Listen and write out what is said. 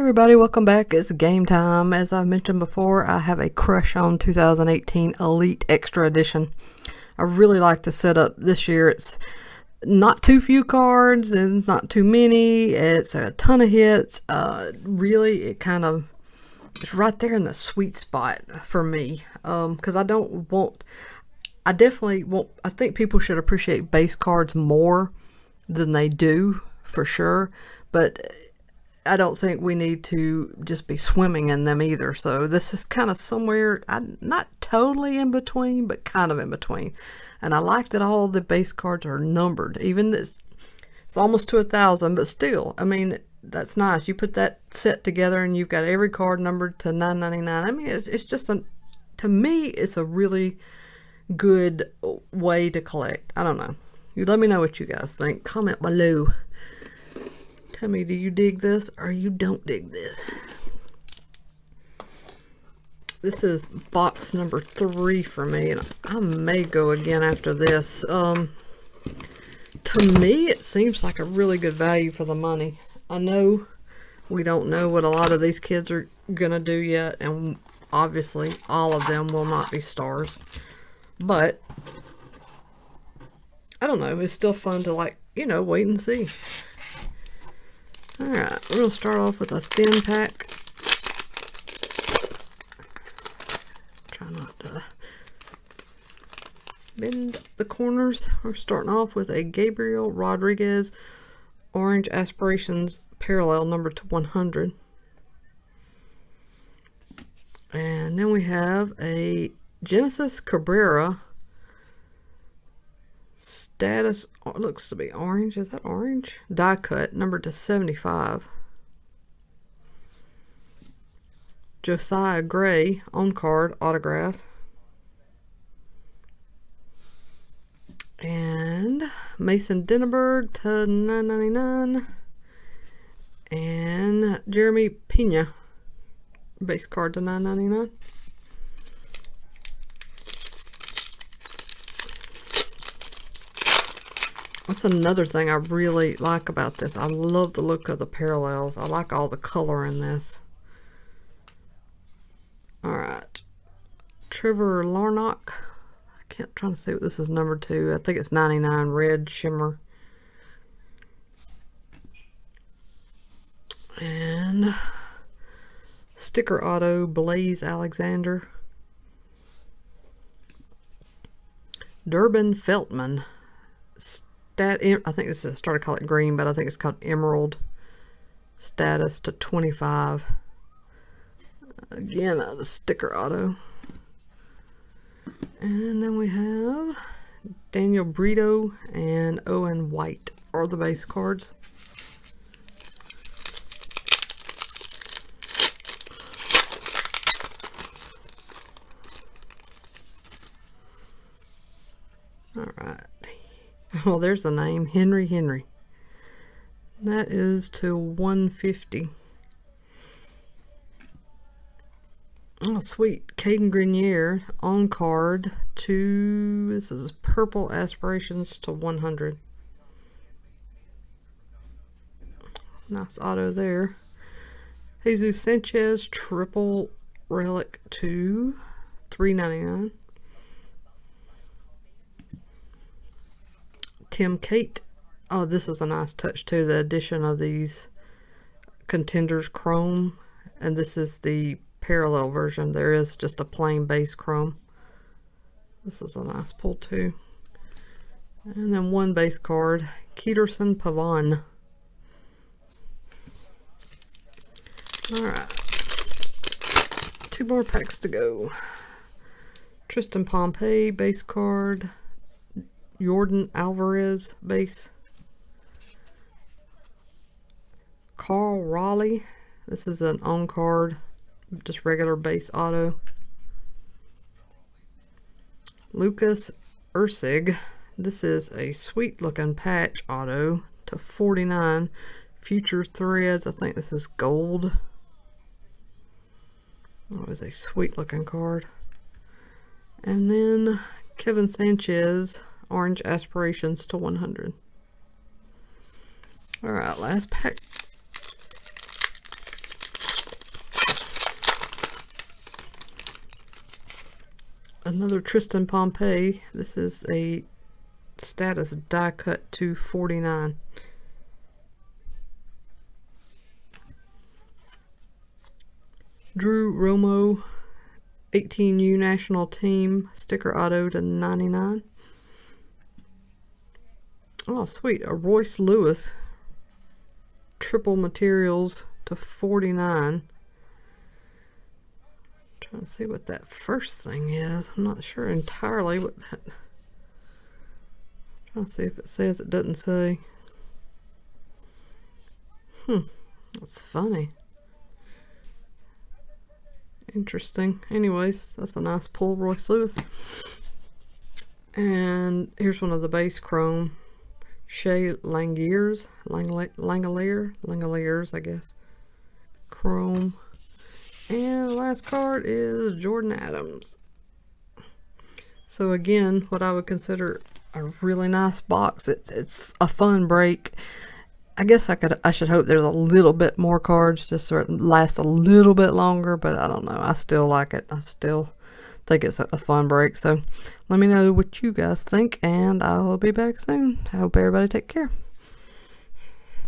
everybody, welcome back. It's game time. As I've mentioned before, I have a crush on 2018 Elite Extra Edition. I really like the setup this year. It's not too few cards and it's not too many. It's a ton of hits. Really, it's right there in the sweet spot for me. Because I think people should appreciate base cards more than they do, for sure. But I don't think we need to just be swimming in them either. So this is kind of somewhere, not totally in between, but kind of in between. And I like that all the base cards are numbered. Even this, it's almost to 1,000, but still, I mean, that's nice. You put that set together and you've got every card numbered to $9.99. I mean, it's just to me, it's a really good way to collect. I don't know. You let me know what you guys think. Comment below. Tell me, do you dig this or you don't dig this? This is box number 3 for me, and I may go again after this. To me, it seems like a really good value for the money. I know we don't know what a lot of these kids are going to do yet, and obviously all of them will not be stars. But, I don't know, it's still fun to, like, you know, wait and see. Alright, we're going to start off with a thin pack. Try not to bend the corners. We're starting off with a Gabriel Rodriguez Orange Aspirations Parallel number to 100. And then we have a Genesis Cabrera Status, it looks to be orange. Is that orange? Die cut, number to 75. Josiah Gray, on card, autograph. And Mason Denneberg to $9.99. And Jeremy Pena, base card to $9.99. That's another thing I really like about this. I love the look of the parallels. I like all the color in this. Alright. Trevor Larnock. Trying to see what this is, number 2. I think it's 99 red shimmer. And sticker auto Blaze Alexander. Durbin Feltman. I think this is, started to call it green, but I think it's called Emerald. Status to 25. Again, the sticker auto. And then we have Daniel Brito and Owen White are the base cards. Alright. Oh, there's the name, Henry. That is to 150. Oh, sweet. Caden Grenier, on card to, this is Purple Aspirations to 100. Nice auto there. Jesus Sanchez, triple relic to $3.99. Tim Kate. Oh, this is a nice touch too. The addition of these Contenders Chrome. And this is the parallel version. There is just a plain base chrome. This is a nice pull too. And then one base card. Keterson Pavon. Alright. 2 more packs to go. Tristan Pompey, base card. Jordan Alvarez, base. Carl Raleigh. This is an on card, just regular base auto. Lucas Ursig. This is a sweet looking patch auto to 49. Future Threads. I think this is gold. That was a sweet looking card. And then Kevin Sanchez. Orange Aspirations to 100. Alright, last pack. Another Tristan Pompey. This is a status die cut to 49. Drew Romo, 18U National Team, sticker auto to 99. Oh, sweet. A Royce Lewis, triple materials to 49. Trying to see what that first thing is. I'm not sure entirely what that... Trying to see if it says. It doesn't say. That's funny. Interesting. Anyways, that's a nice pull, Royce Lewis. And here's one of the base chrome. Shea Langeliers, Langeliers, I guess. Chrome. And the last card is Jordan Adams. So again, what I would consider a really nice box. It's a fun break. I guess I should hope there's a little bit more cards just so it lasts a little bit longer, but I don't know. I still like it. I still think it's a fun break. So let me know what you guys think, and I'll be back soon. I hope everybody take care.